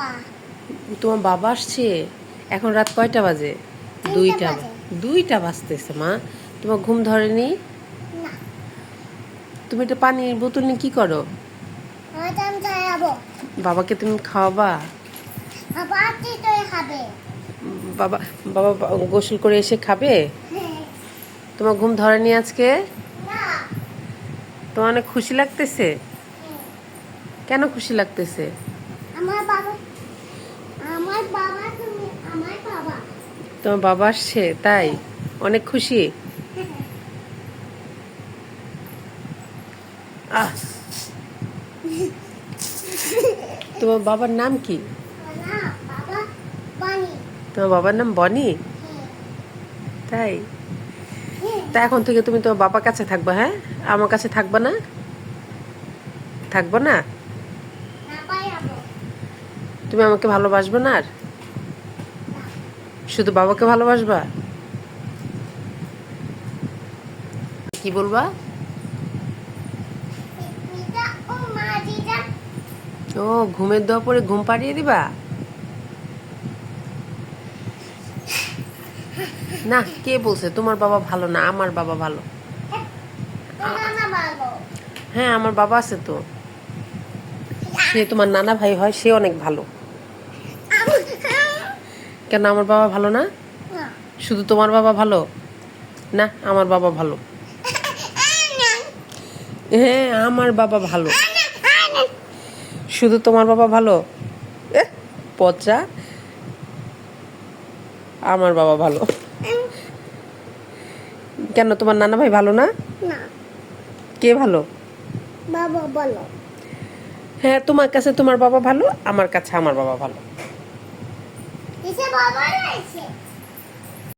বাবা। তোমার বাবা আসছে? এখন রাত কয়টা বাজে? 2টা। 2টা বাজতেছে মা। তোমার ঘুম ধরেনি? না। তুমি একটা পানির বোতল নিয়ে কি করো? আমি যাবো। বাবাকে তুমি খাওয়াবা? বাবা তুই খাবে। বাবা বাবা গোসল করে এসে খাবে? হ্যাঁ। তোমার ঘুম ধরেনি আজকে? না। তোমার অনেক খুশি লাগতেছে? হ্যাঁ। কেন খুশি লাগতেছে? আমার বাবা তুমি আমার বাবা। তোমার বাবা আসছে তাই অনেক খুশি? আহ, তোমার বাবার নাম কি? না বাবা পানি। তোমার বাবার নাম বনি? তাই? তা এখন থেকে তুমি তোমার বাবার কাছে থাকবা, হ্যাঁ? আমার কাছে থাকবা না? থাকবা না? তুমি আমাকে ভালোবাসবে না আর? শুধু বাবাকে ভালোবাসবা? কি বলবা? ও, ঘুমের দেওয়া পরে ঘুম পাড়িয়ে দিবা? না, কে বলছে তোমার বাবা ভালো না? আমার বাবা ভালো। হ্যাঁ, আমার বাবা আছে তো। সে তোমার নানা ভাই হয়, সে অনেক ভালো। কেন আমার বাবা ভালো না? শুধু তোমার বাবা ভালো না? আমার বাবা ভালো। হ্যাঁ, আমার বাবা ভালো। শুধু তোমার বাবা ভালো? পচা। আমার বাবা ভালো। কেন তোমার নানা ভাই ভালো না? কে ভালো? বাবা বলো। হ্যাঁ, তোমার কাছে তোমার বাবা ভালো, আমার কাছে আমার বাবা ভালো। বাবা রয়েছে।